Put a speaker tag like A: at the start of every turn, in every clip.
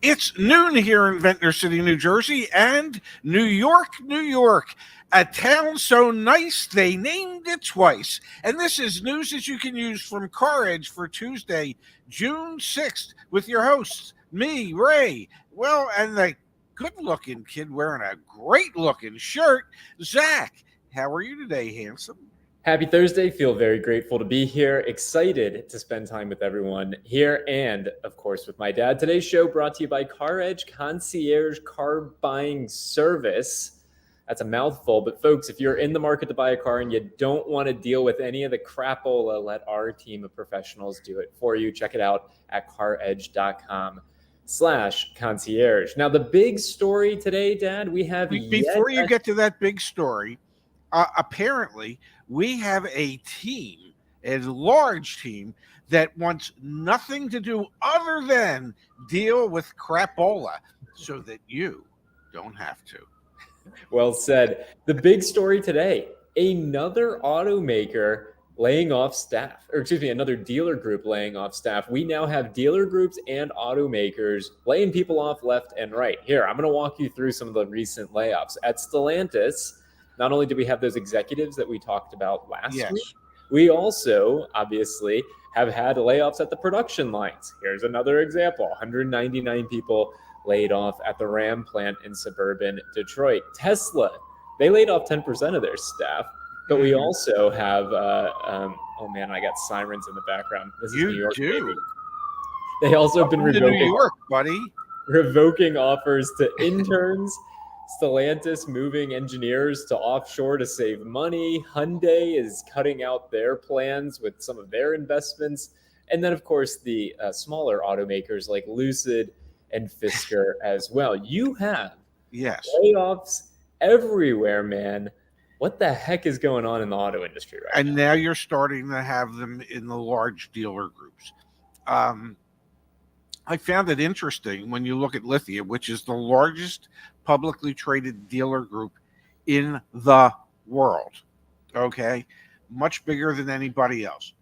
A: It's noon here in Ventnor City, New Jersey, and New York, New York, a town so nice they named it twice. And this is news that you can use from CarEdge for Tuesday, June 6th, with your hosts, me, Ray, well, and the good-looking kid wearing a great-looking shirt, Zach. How are you today, handsome?
B: Happy Thursday. Feel very grateful to be here. Excited to spend time with everyone here and, of course, with my dad. Today's show brought to you by CarEdge Concierge Car Buying Service. That's a mouthful, but folks, if you're in the market to buy a car and you don't want to deal with any of the crapola, let our team of professionals do it for you. Check it out at caredge.com/concierge. Now, the big story today, Dad, we have
A: Before you get to that big story, apparently we have a team, a large team, that wants nothing to do other than deal with crapola so that you don't have to.
B: Well said. The big story today, another automaker laying off staff, or excuse me, another dealer group laying off staff. We now have dealer groups and automakers laying people off left and right. Here, I'm going to walk you through some of the recent layoffs. At Stellantis, not only do we have those executives that we talked about last week, we also obviously have had layoffs at the production lines. Here's another example, 199 people laid off at the Ram plant in suburban Detroit. Tesla, they laid off 10% of their staff, but we also have, oh man, I got sirens in the background. This is New York. Baby. They also have been
A: New York, buddy.
B: Revoking offers to interns. Stellantis moving engineers to offshore to save money. Hyundai is cutting out their plans with some of their investments. And then, of course, the smaller automakers like Lucid and Fisker as well. You have layoffs everywhere, man. What the heck is going on in the auto industry right now?
A: And now you're starting to have them in the large dealer groups. I found it interesting when you look at Lithia, which is the largest publicly traded dealer group in the world, okay? Much bigger than anybody else.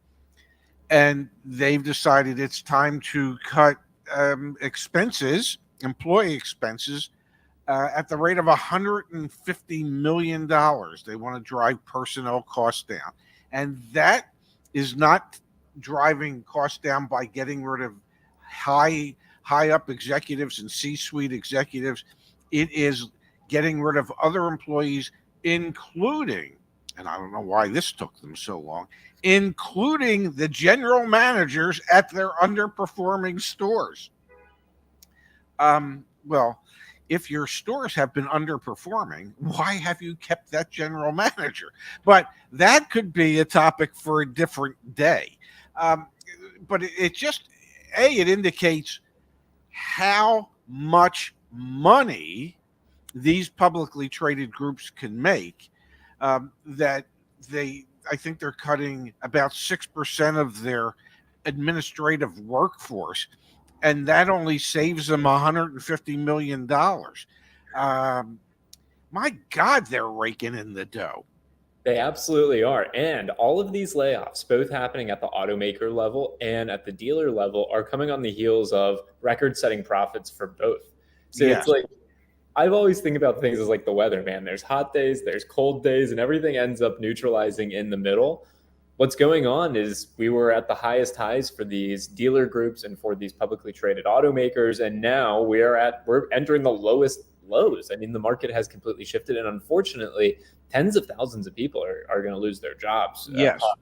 A: And they've decided it's time to cut expenses, employee expenses, at the rate of $150 million. They want to drive personnel costs down. And that is not driving costs down by getting rid of high up executives and C-suite executives. It is getting rid of other employees, including, and I don't know why this took them so long, including the general managers at their underperforming stores. Well, if your stores have been underperforming, why have you kept that general manager? But that could be a topic for a different day. But it just, it indicates how much money these publicly traded groups can make, that I think they're cutting about 6% of their administrative workforce, and that only saves them $150 million. My God, they're raking in the dough.
B: They absolutely are. And all of these layoffs, both happening at the automaker level and at the dealer level, are coming on the heels of record-setting profits for both. So It's like, I've always think about things as like the weather, man. There's hot days, there's cold days, and everything ends up neutralizing in the middle. What's going on is we were at the highest highs for these dealer groups and for these publicly traded automakers, and now we're entering the lowest lows. I mean, the market has completely shifted, and unfortunately, tens of thousands of people are going to lose their jobs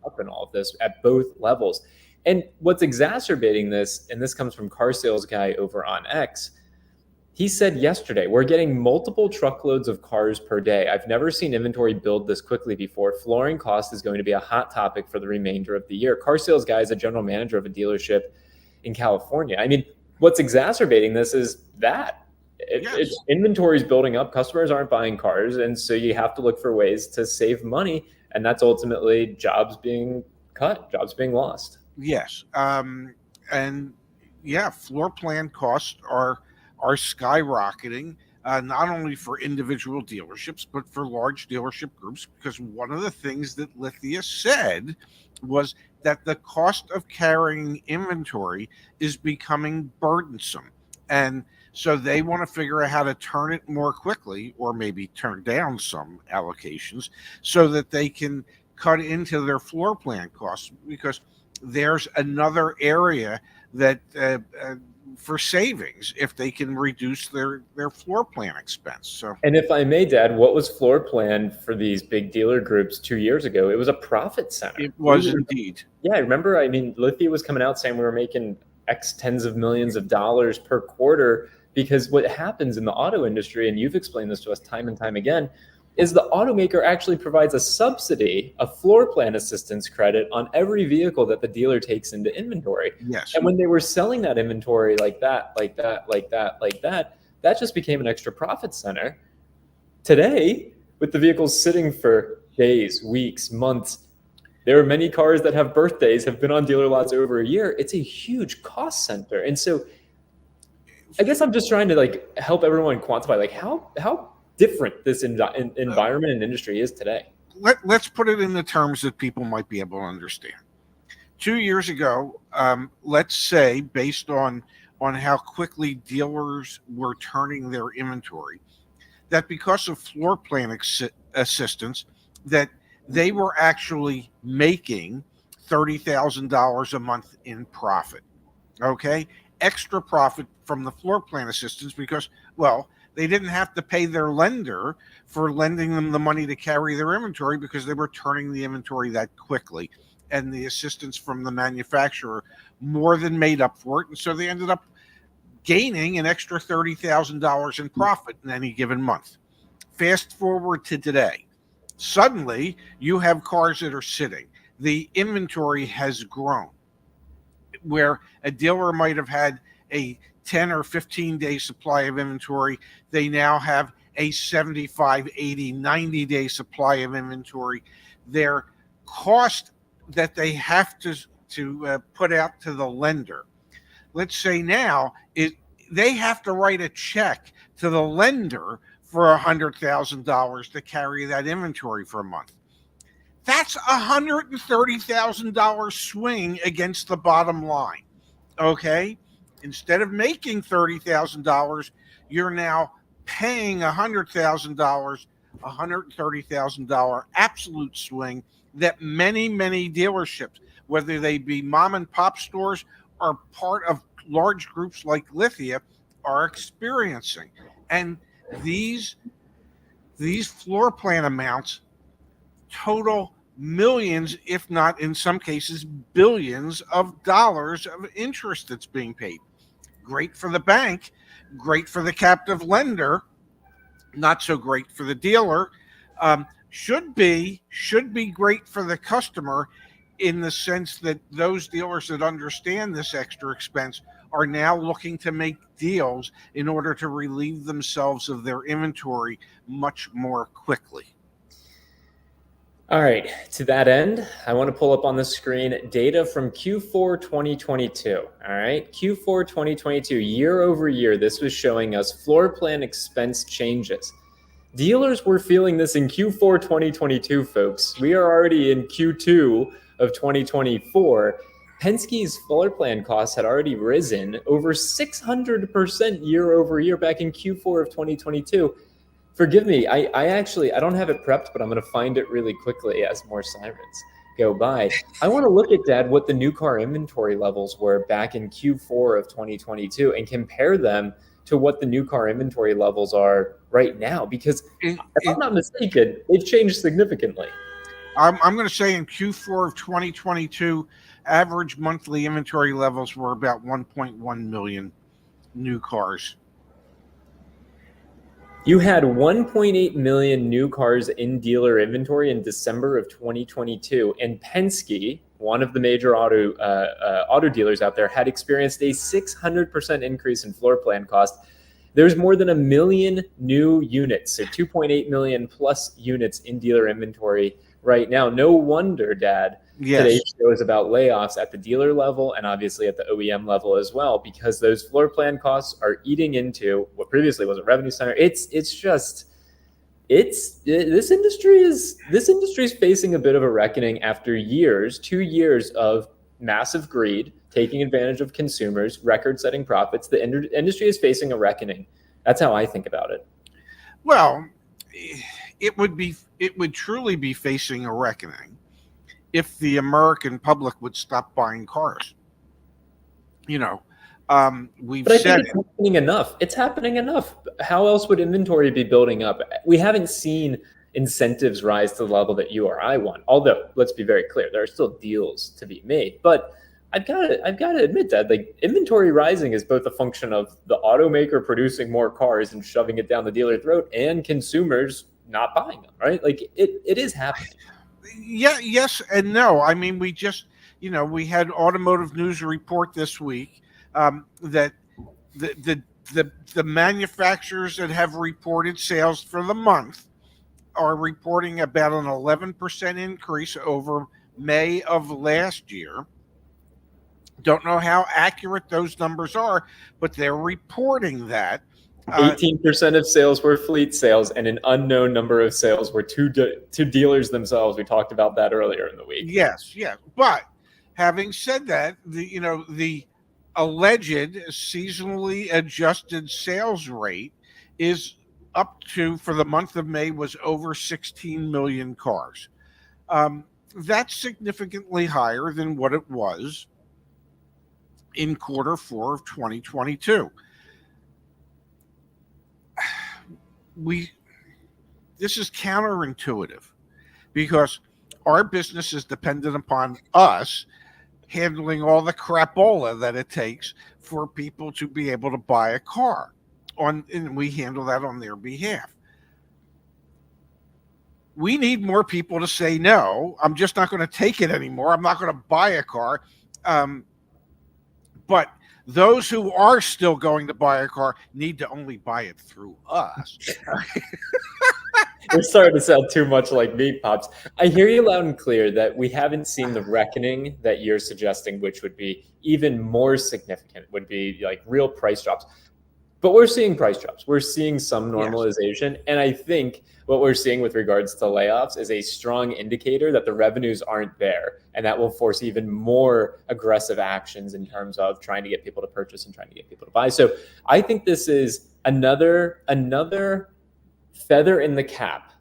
B: up in all of this at both levels. And what's exacerbating this, and this comes from Car Sales Guy over on X, he said yesterday, we're getting multiple truckloads of cars per day. I've never seen inventory build this quickly before. Flooring cost is going to be a hot topic for the remainder of the year. Car Sales Guy is a general manager of a dealership in California. I mean, what's exacerbating this is that inventory is building up. Customers aren't buying cars. And so you have to look for ways to save money. And that's ultimately jobs being cut, jobs being lost.
A: Yes. Floor plan costs are skyrocketing, not only for individual dealerships, but for large dealership groups, because one of the things that Lithia said was that the cost of carrying inventory is becoming burdensome. And so they want to figure out how to turn it more quickly, or maybe turn down some allocations so that they can cut into their floor plan costs, because there's another area that for savings if they can reduce their floor plan expense. So,
B: and if I may, Dad, what was floor plan for these big dealer groups 2 years ago? It was a profit center.
A: it was indeed.
B: Yeah, I remember. I mean, Lithia was coming out saying we were making X tens of millions of dollars per quarter, because what happens in the auto industry, and you've explained this to us time and time again, is the automaker actually provides a subsidy, a floor plan assistance credit on every vehicle that the dealer takes into inventory.
A: Yes.
B: And when they were selling that inventory like that, that just became an extra profit center. Today, with the vehicles sitting for days, weeks, months, there are many cars that have birthdays, have been on dealer lots over a year. It's a huge cost center. And so I guess I'm just trying to like help everyone quantify like how different this environment and industry is today.
A: Let's put it in the terms that people might be able to understand. 2 years ago, let's say, based on how quickly dealers were turning their inventory, that because of floor plan assistance, that they were actually making $30,000 a month in profit. Okay, extra profit from the floor plan assistance, because, well, they didn't have to pay their lender for lending them the money to carry their inventory, because they were turning the inventory that quickly. And the assistance from the manufacturer more than made up for it. And so they ended up gaining an extra $30,000 in profit in any given month. Fast forward to today. Suddenly, you have cars that are sitting. The inventory has grown, where a dealer might have had a 10 or 15 day supply of inventory. They now have a 75, 80, 90 day supply of inventory. Their cost that they have to put out to the lender, let's say now, they have to write a check to the lender for $100,000 to carry that inventory for a month. That's $130,000 swing against the bottom line. Okay, instead of making $30,000, you're now paying $100,000, $130,000 absolute swing that many dealerships, whether they be mom and pop stores or part of large groups like Lithia, are experiencing. And these floor plan amounts total millions, if not in some cases billions of dollars of interest that's being paid. Great for the bank, great for the captive lender, not so great for the dealer. Should be great for the customer, in the sense that those dealers that understand this extra expense are now looking to make deals in order to relieve themselves of their inventory much more quickly.
B: All right, to that end, I want to pull up on the screen data from Q4 2022. All right, Q4 2022, year over year, this was showing us floor plan expense changes. Dealers were feeling this in Q4 2022, folks. We are already in Q2 of 2024. Penske's floor plan costs had already risen over 600% year over year back in Q4 of 2022. Forgive me, I don't have it prepped, but I'm going to find it really quickly as more sirens go by. I want to look at, Dad, what the new car inventory levels were back in Q4 of 2022 and compare them to what the new car inventory levels are right now, because if I'm not mistaken, they've changed significantly.
A: I'm going to say in Q4 of 2022, average monthly inventory levels were about 1.1 million new cars.
B: You had 1.8 million new cars in dealer inventory in December of 2022, and Penske, one of the major auto dealers out there, had experienced a 600% increase in floor plan cost. There's more than 1 million new units, so 2.8 million plus units in dealer inventory right now. No wonder, Dad, today's show is about layoffs at the dealer level and obviously at the OEM level as well, because those floor plan costs are eating into what previously was a revenue center. This industry is facing a bit of a reckoning after 2 years of massive greed, taking advantage of consumers, record-setting profits. The industry is facing a reckoning. That's how I think about it.
A: Well, it would truly be facing a reckoning if the American public would stop buying cars. We've
B: But I
A: said
B: think it's happening enough. It's happening enough. How else would inventory be building up? We haven't seen incentives rise to the level that you or I want. Although, let's be very clear, there are still deals to be made. But I've got to admit that like inventory rising is both a function of the automaker producing more cars and shoving it down the dealer throat, and consumers not buying them. Right? Like it is happening.
A: Yeah, yes and no. I mean, we just we had Automotive News report this week that the manufacturers that have reported sales for the month are reporting about an 11% increase over May of last year. Don't know how accurate those numbers are, but they're reporting that.
B: 18% of sales were fleet sales, and an unknown number of sales were to dealers themselves. We talked about that earlier in the week.
A: Yes. But having said that, the alleged seasonally adjusted sales rate is up to, for the month of May, was over 16 million cars. That's significantly higher than what it was in quarter 4 of 2022. This is counterintuitive because our business is dependent upon us handling all the crapola that it takes for people to be able to buy a car, and we handle that on their behalf. We need more people to say, no, I'm just not going to take it anymore. I'm not going to buy a car. But those who are still going to buy a car need to only buy it through us.
B: You're starting to sound too much like me, Pops. I hear you loud and clear that we haven't seen the reckoning that you're suggesting, which would be even more significant, would be like real price drops. But we're seeing price drops. We're seeing some normalization. Yes. And I think what we're seeing with regards to layoffs is a strong indicator that the revenues aren't there. And that will force even more aggressive actions in terms of trying to get people to purchase and trying to get people to buy. So I think this is another feather in the cap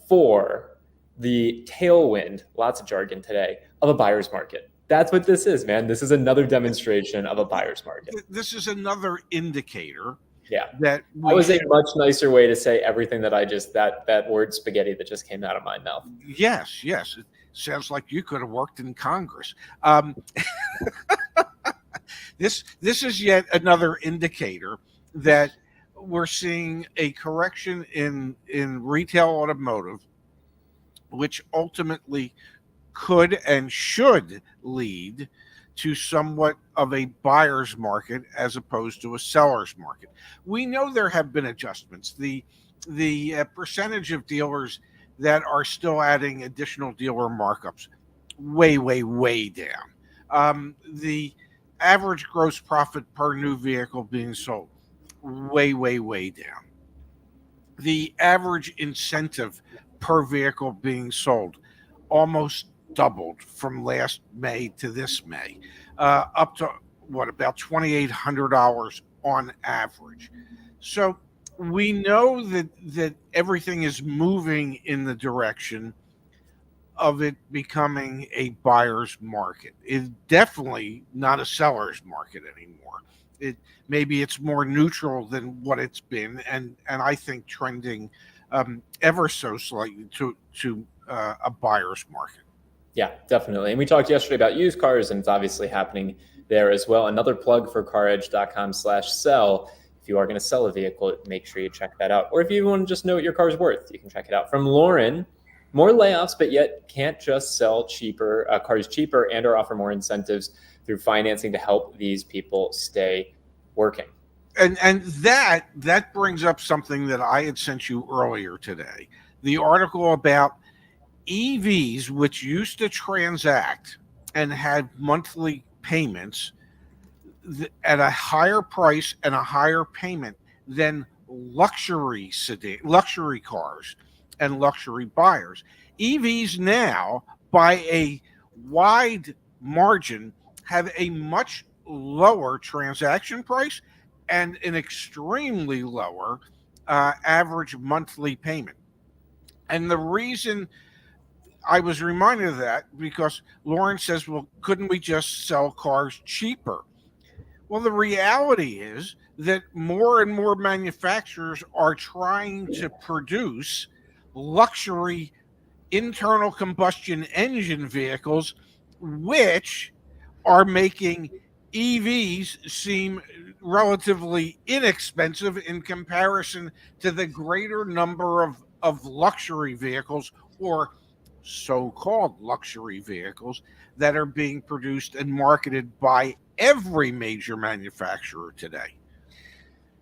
B: for the tailwind, lots of jargon today, of a buyer's market. That's what this is, man. This is another demonstration of a buyer's market.
A: This is another indicator.
B: Yeah. That was a much nicer way to say everything that I just, that word spaghetti that just came out of my mouth.
A: Yes. It sounds like you could have worked in Congress. This is yet another indicator that we're seeing a correction in retail automotive, which ultimately could and should lead to somewhat of a buyer's market as opposed to a seller's market. We know there have been adjustments. The percentage of dealers that are still adding additional dealer markups, way down. The average gross profit per new vehicle being sold, way down. The average incentive per vehicle being sold almost doubled from last May to this May, up to about $2,800 on average. So we know that everything is moving in the direction of it becoming a buyer's market. It's definitely not a seller's market anymore. Maybe it's more neutral than what it's been, and I think trending ever so slightly to a buyer's market.
B: Yeah, definitely. And we talked yesterday about used cars, and it's obviously happening there as well. Another plug for CarEdge.com/sell. If you are going to sell a vehicle, make sure you check that out. Or if you want to just know what your car's worth, you can check it out. From Lauren, more layoffs, but yet can't just sell cars cheaper and or offer more incentives through financing to help these people stay working.
A: And that brings up something that I had sent you earlier today. The article about EVs, which used to transact and had monthly payments at a higher price and a higher payment than luxury cars and luxury buyers. EVs now, by a wide margin have a much lower transaction price and an extremely lower average monthly payment. And the reason I was reminded of that because Lauren says, well, couldn't we just sell cars cheaper? Well, the reality is that more and more manufacturers are trying to produce luxury internal combustion engine vehicles, which are making EVs seem relatively inexpensive in comparison to the greater number of luxury vehicles or so-called luxury vehicles that are being produced and marketed by every major manufacturer today.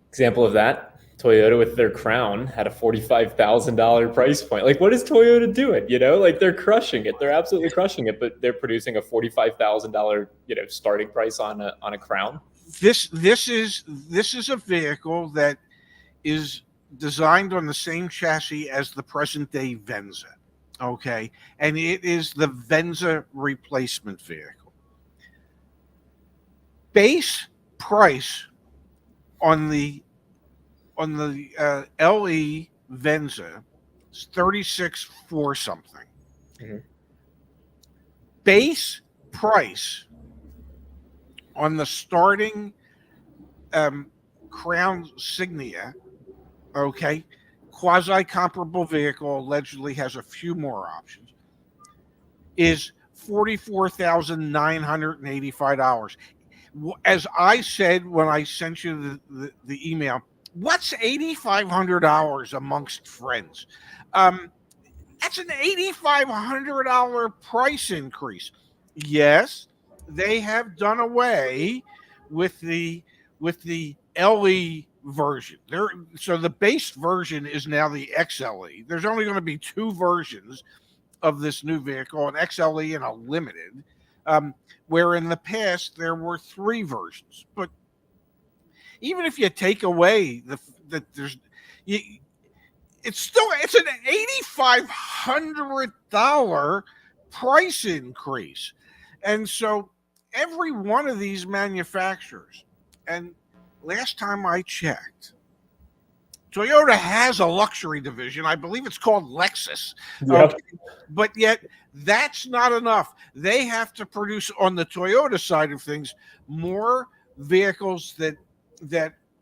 B: Example of that, Toyota with their Crown had a $45,000 price point. Like, what is Toyota doing? You know, like they're crushing it. They're absolutely crushing it, but they're producing a $45,000, starting price on a Crown.
A: This is a vehicle that is designed on the same chassis as the present day Venza. Okay, and it is the Venza replacement vehicle. Base price on the LE Venza is 36,400 something. Mm-hmm. Base price on the starting Crown Signia, okay, quasi comparable vehicle, allegedly has a few more options, is $44,985. As I said when I sent you the email, what's $8,500 amongst friends? That's an $8,500 price increase. Yes, they have done away with the LE version. So the base version is now the XLE. There's only going to be two versions of this new vehicle, an XLE and a limited, where in the past there were three versions. But even if you take away it's an $8,500 price increase. And so every one of these manufacturers, and last time I checked, Toyota has a luxury division. I believe it's called Lexus.
B: Yep.
A: Okay. But yet that's not enough. They have to produce, on the Toyota side of things, more vehicles that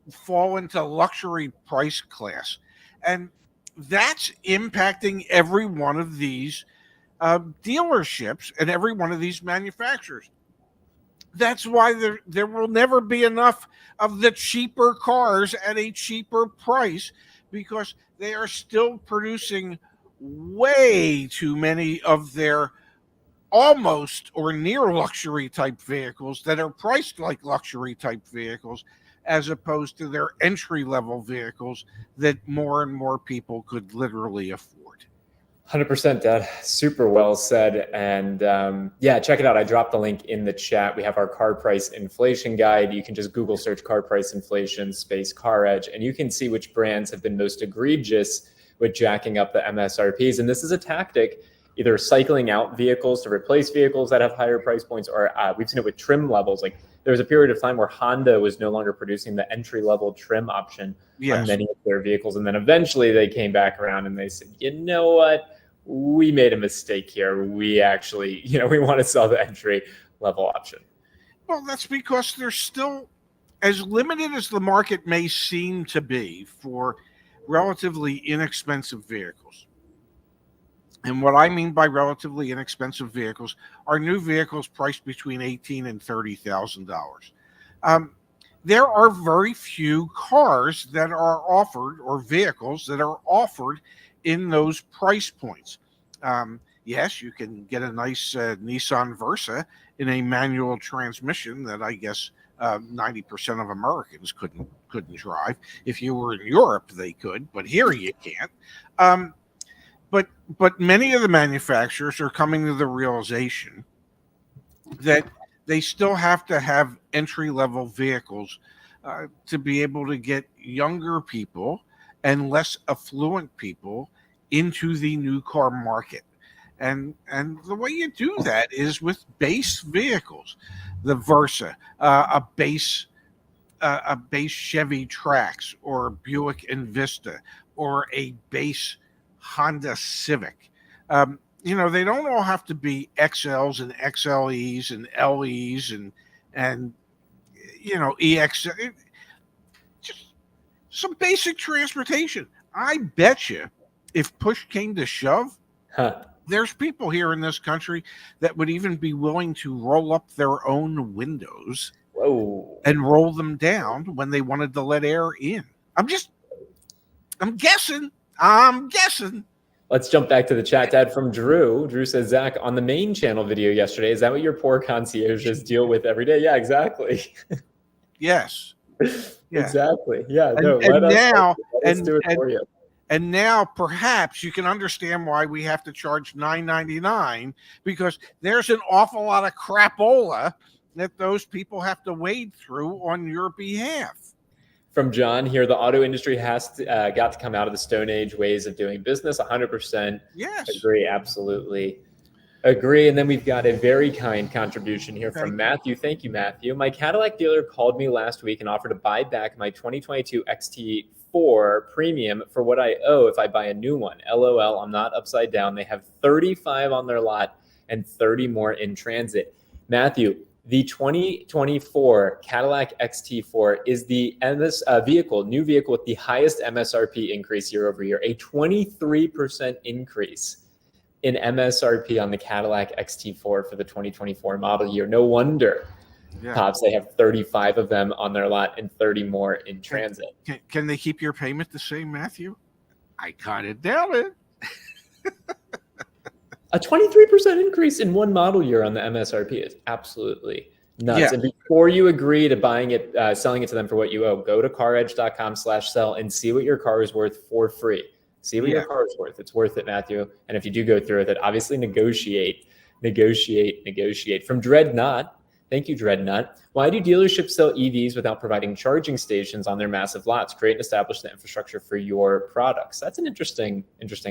A: fall into luxury price class. And that's impacting every one of these dealerships and every one of these manufacturers. That's why there will never be enough of the cheaper cars at a cheaper price, because they are still producing way too many of their almost or near luxury type vehicles that are priced like luxury type vehicles, as opposed to their entry level vehicles that more and more people could literally afford.
B: 100%, Dad. Super well said. And yeah, check it out. I dropped the link in the chat. We have our car price inflation guide. You can just Google search car price inflation space CarEdge, and you can see which brands have been most egregious with jacking up the MSRPs. And this is a tactic, either cycling out vehicles to replace vehicles that have higher price points, or we've seen it with trim levels. Like there was a period of time where Honda was no longer producing the entry level trim option on many of their vehicles. And then eventually they came back around and they said, you know what? We made a mistake here. We actually, we want to sell the entry level option.
A: Well, that's because they're still, as limited as the market may seem to be for relatively inexpensive vehicles. And what I mean by relatively inexpensive vehicles are new vehicles priced between $18,000 and $30,000. There are very few cars that are offered, or vehicles that are offered, in those price points. Yes, you can get a nice Nissan Versa in a manual transmission that I guess 90% of Americans couldn't drive. If you were in Europe, they could, but here you can't. But many of the manufacturers are coming to the realization that they still have to have entry-level vehicles to be able to get younger people and less affluent people into the new car market. And the way you do that is with base vehicles, the Versa, a base Chevy Trax or Buick Envista or a base Honda Civic. They don't all have to be XLs and XLEs and LEs and EX. Just some basic transportation. I bet you, if push came to shove, there's people here in this country that would even be willing to roll up their own windows and roll them down when they wanted to let air in. I'm guessing.
B: Let's jump back to the chat, Dad, from Drew. Drew says, Zach, on the main channel video yesterday, is that what your poor concierges deal with every day? Yeah, exactly.
A: Yes.
B: Yeah. Exactly. Yeah.
A: Let's
B: do it for you.
A: And now perhaps you can understand why we have to charge $9.99, because there's an awful lot of crapola that those people have to wade through on your behalf.
B: From John here, the auto industry has got to come out of the Stone Age ways of doing business. 100%.
A: Yes.
B: Agree. Absolutely. Agree. And then we've got a very kind contribution here from Matthew. Thank you, Matthew. My Cadillac dealer called me last week and offered to buy back my 2022 XT4 premium for what I owe if I buy a new one. LOL, I'm not upside down. They have 35 on their lot and 30 more in transit. Matthew, the 2024 Cadillac XT4 is the new vehicle with the highest MSRP increase year over year, a 23% increase in MSRP on the Cadillac XT4 for the 2024 model year. No wonder, Pops, they have 35 of them on their lot and 30 more in transit.
A: Can they keep your payment the same, Matthew? I kind of doubt it.
B: A 23% increase in one model year on the MSRP is absolutely nuts. Yeah. And before you agree to buying it, selling it to them for what you owe, go to CarEdge.com/sell and see what your car is worth for free. See what your car is worth. It's worth it, Matthew. And if you do go through with it, obviously negotiate. From Dreadnought, thank you, Dreadnought. Why do dealerships sell EVs without providing charging stations on their massive lots? Create and establish the infrastructure for your products. That's an interesting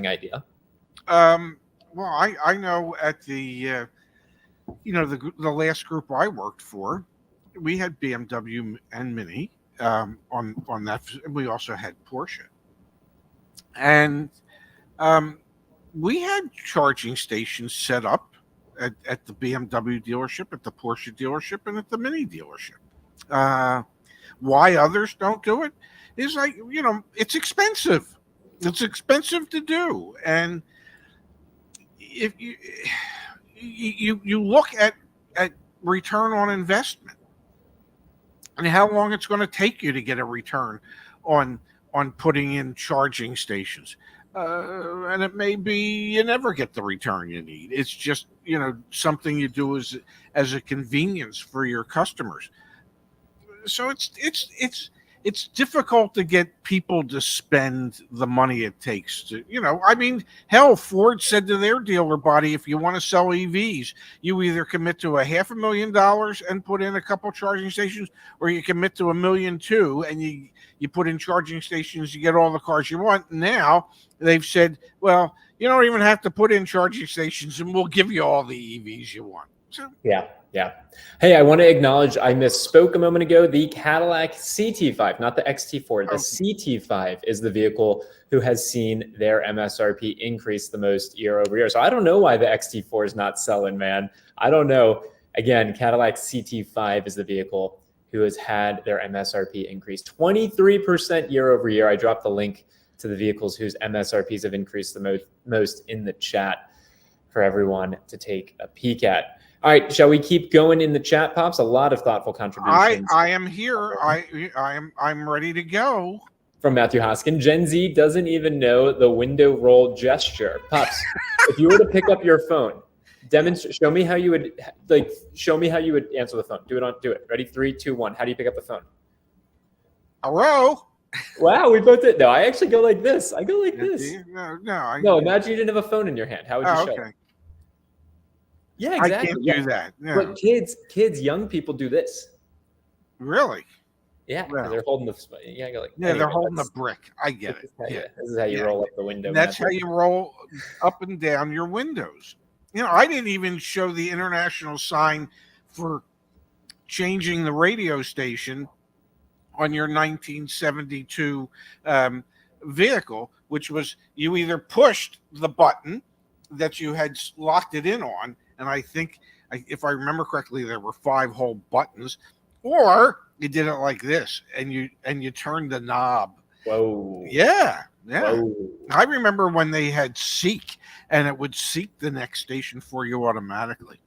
B: idea.
A: Well, I know at the the last group I worked for, we had BMW and Mini on that. We also had Porsche, and we had charging stations set up at the BMW dealership, at the Porsche dealership, and at the Mini dealership. Why others don't do it is it's expensive. It's expensive to do, and if you look at return on investment and how long it's going to take you to get a return on putting in charging stations, and it may be you never get the return you need. It's just something you do as a convenience for your customers. So it's difficult to get people to spend the money it takes to, hell, Ford said to their dealer body, if you want to sell EVs, you either commit to $500,000 and put in a couple charging stations, or you commit to $1.2 million and you put in charging stations, you get all the cars you want. Now they've said, well, you don't even have to put in charging stations and we'll give you all the EVs you want. So,
B: yeah. Hey, I want to acknowledge I misspoke a moment ago. The Cadillac CT5, not the XT4. The CT5 is the vehicle who has seen their MSRP increase the most year over year. So I don't know why the XT4 is not selling, man. I don't know. Again, Cadillac CT5 is the vehicle who has had their MSRP increase 23% year over year. I dropped the link to the vehicles whose MSRPs have increased the most in the chat for everyone to take a peek at. All right, shall we keep going in the chat, Pops? A lot of thoughtful contributions.
A: I am here. I'm ready to go.
B: From Matthew Hoskin, Gen Z doesn't even know the window roll gesture. Pops, if you were to pick up your phone, show me how you would answer the phone. Do it. Ready? 3, 2, 1. How do you pick up the phone?
A: Hello.
B: Wow, we both did. No, I actually go like this. I go like this.
A: No.
B: Imagine you didn't have a phone in your hand. How would you show it? Yeah, exactly.
A: I can't do that. Yeah.
B: But kids, young people do this.
A: Really?
B: Yeah, because
A: Well,
B: they're holding the like
A: yeah,
B: anyway,
A: they're holding the brick. I get it. Yeah,
B: this is how you
A: yeah.
B: roll up the window
A: And that's how
B: method.
A: you roll up and down your windows. I didn't even show the international sign for changing the radio station on your 1972 vehicle, which was you either pushed the button that you had locked it in on, and I think, if I remember correctly, there were 5 whole buttons, or you did it like this, and you turned the knob.
B: Whoa.
A: Yeah.
B: Whoa.
A: I remember when they had Seek, and it would seek the next station for you automatically.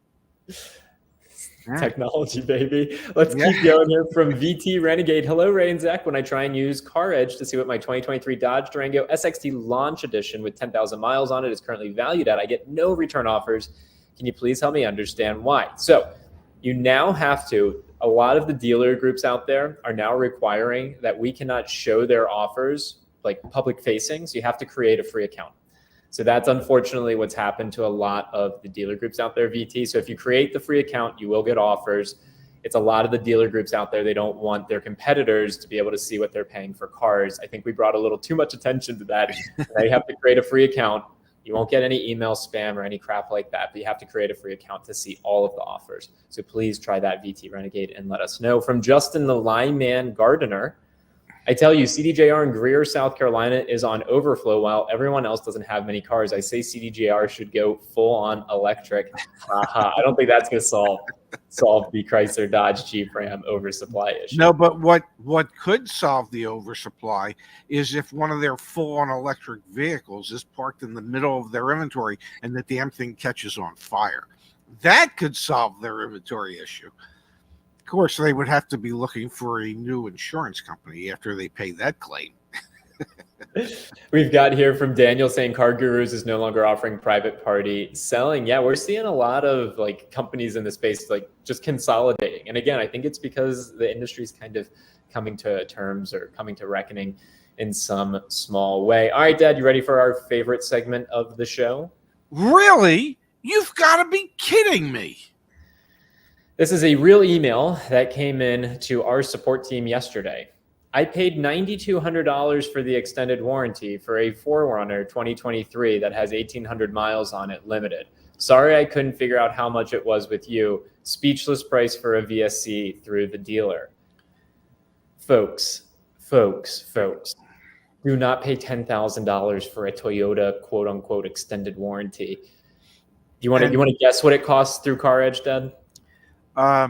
A: Yeah.
B: Technology, baby. Let's keep going here from VT Renegade. Hello, Ray and Zach. When I try and use CarEdge to see what my 2023 Dodge Durango SXT Launch Edition with 10,000 miles on it is currently valued at, I get no return offers. Can you please help me understand why? So you now have to, a lot of the dealer groups out there are now requiring that we cannot show their offers like public facing. So you have to create a free account. So that's unfortunately what's happened to a lot of the dealer groups out there, VT. So if you create the free account, you will get offers. It's a lot of the dealer groups out there. They don't want their competitors to be able to see what they're paying for cars. I think we brought a little too much attention to that. Now you have to create a free account. You won't get any email spam or any crap like that, but you have to create a free account to see all of the offers. So please try that, VT Renegade, and let us know. From Justin the Lyman Gardener, I tell you, CDJR in Greer, South Carolina is on overflow while everyone else doesn't have many cars. I say CDJR should go full on electric. I don't think that's going to solve the Chrysler Dodge Jeep Ram oversupply issue.
A: No, but what could solve the oversupply is if one of their full on electric vehicles is parked in the middle of their inventory and the damn thing catches on fire. That could solve their inventory issue. Of course, they would have to be looking for a new insurance company after they pay that claim.
B: We've got here from Daniel saying Car Gurus is no longer offering private party selling. Yeah, we're seeing a lot of like companies in the space like just consolidating. And again, I think it's because the industry's kind of coming to terms or coming to reckoning in some small way. All right, Dad, you ready for our favorite segment of the show?
A: Really? You've got to be kidding me.
B: This is a real email that came in to our support team yesterday. I paid $9,200 for the extended warranty for a 4Runner 2023 that has 1,800 miles on it limited. Sorry I couldn't figure out how much it was with you. Speechless price for a VSC through the dealer. Folks, do not pay $10,000 for a Toyota quote unquote extended warranty. You want to guess what it costs through CarEdge, Dad?
A: I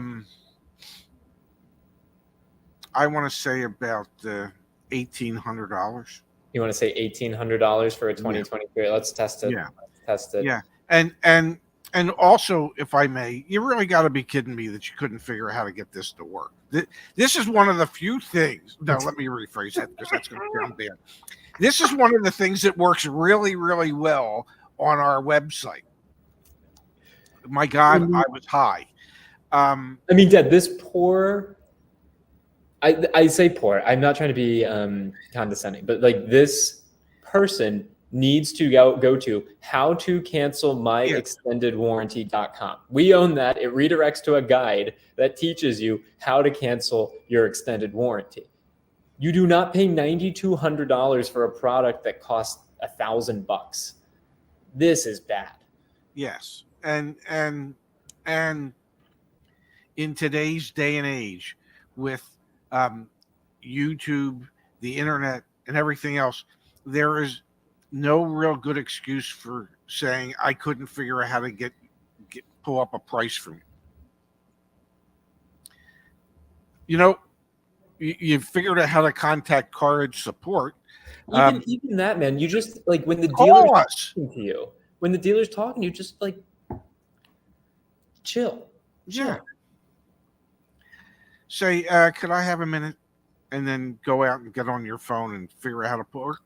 A: want to say about $1,800.
B: You want to say $1,800 for a 2023? Yeah. Let's test it.
A: Yeah.
B: Let's test it.
A: Yeah. And also, if I may, you really got to be kidding me that you couldn't figure out how to get this to work. This is one of the few things. No, let me rephrase that because that's going to sound bad. This is one of the things that works really, really well on our website. My God, I was high.
B: I mean, Dad, this poor. I say poor. I'm not trying to be condescending, but like this person needs to go to howtocancelmyextendedwarranty.com. We own that. It redirects to a guide that teaches you how to cancel your extended warranty. You do not pay $9,200 for a product that costs $1,000. This is bad.
A: Yes, and in today's day and age, with YouTube, the internet, and everything else, there is no real good excuse for saying I couldn't figure out how to pull up a price from you. You figured out how to contact CarEdge support.
B: Even that, man, you just like when the dealer's talking to you, just like chill.
A: Yeah. Say, could I have a minute? And then go out and get on your phone and figure out how to pull,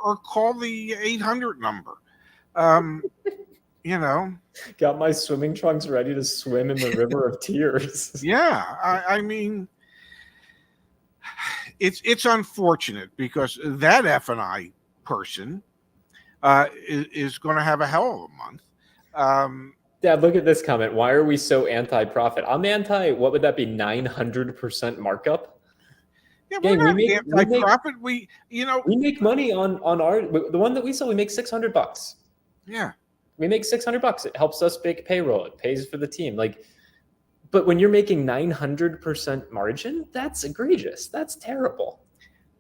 A: or call the 800 number.
B: Got my swimming trunks ready to swim in the river of tears.
A: Yeah, I mean, it's unfortunate because that F&I person is going to have a hell of a month.
B: Dad, look at this comment. Why are we so anti-profit? I'm anti, what would that be, 900% markup?
A: Yeah, we're
B: Gang,
A: not anti-profit. We
B: make money on our the one that we sell. We make $600.
A: Yeah.
B: We make $600. It helps us make payroll. It pays for the team. Like, but when you're making 900% margin, that's egregious. That's terrible.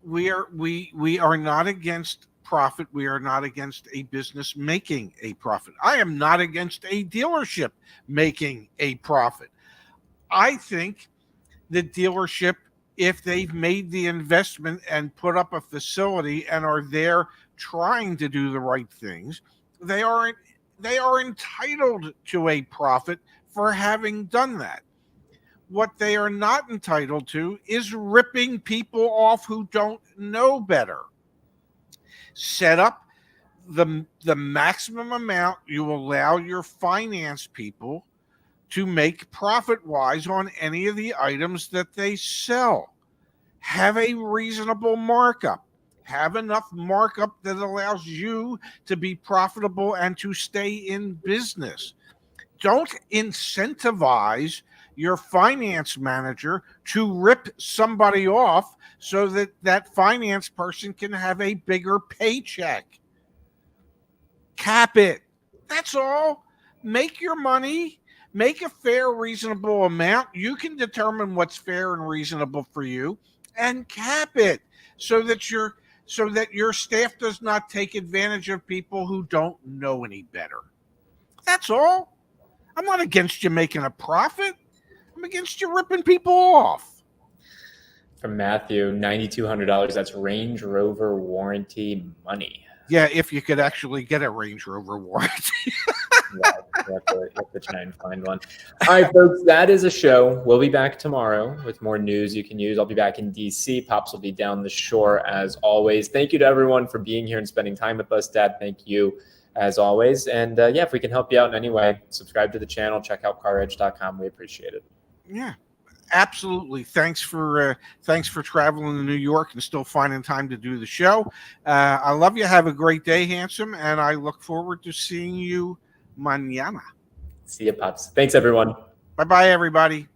A: We are not against profit. We are not against a business making a profit. I am not against a dealership making a profit. I think the dealership, if they've made the investment and put up a facility and are there trying to do the right things, they are entitled to a profit for having done that. What they are not entitled to is ripping people off who don't know better. Set up the maximum amount you allow your finance people to make profit wise on any of the items that they sell. Have a reasonable markup. Have enough markup that allows you to be profitable and to stay in business. Don't incentivize your finance manager to rip somebody off so that that finance person can have a bigger paycheck. Cap it. That's all. Make your money. Make a fair, reasonable amount. You can determine what's fair and reasonable for you, and cap it so that your staff does not take advantage of people who don't know any better. That's all. I'm not against you making a profit. I'm against you ripping people off.
B: From Matthew, $9,200. That's Range Rover warranty money.
A: Yeah, if you could actually get a Range Rover warranty.
B: Yeah, you have to try and find one. All right, folks, that is a show. We'll be back tomorrow with more news you can use. I'll be back in DC. Pops will be down the shore as always. Thank you to everyone for being here and spending time with us. Dad, thank you as always. And yeah, if we can help you out in any way, subscribe to the channel. Check out CarEdge.com. We appreciate it.
A: Yeah, absolutely. Thanks for traveling to New York and still finding time to do the show. I love you. Have a great day, handsome, and I look forward to seeing you mañana.
B: See you, Pops. Thanks, everyone.
A: Bye-bye, everybody.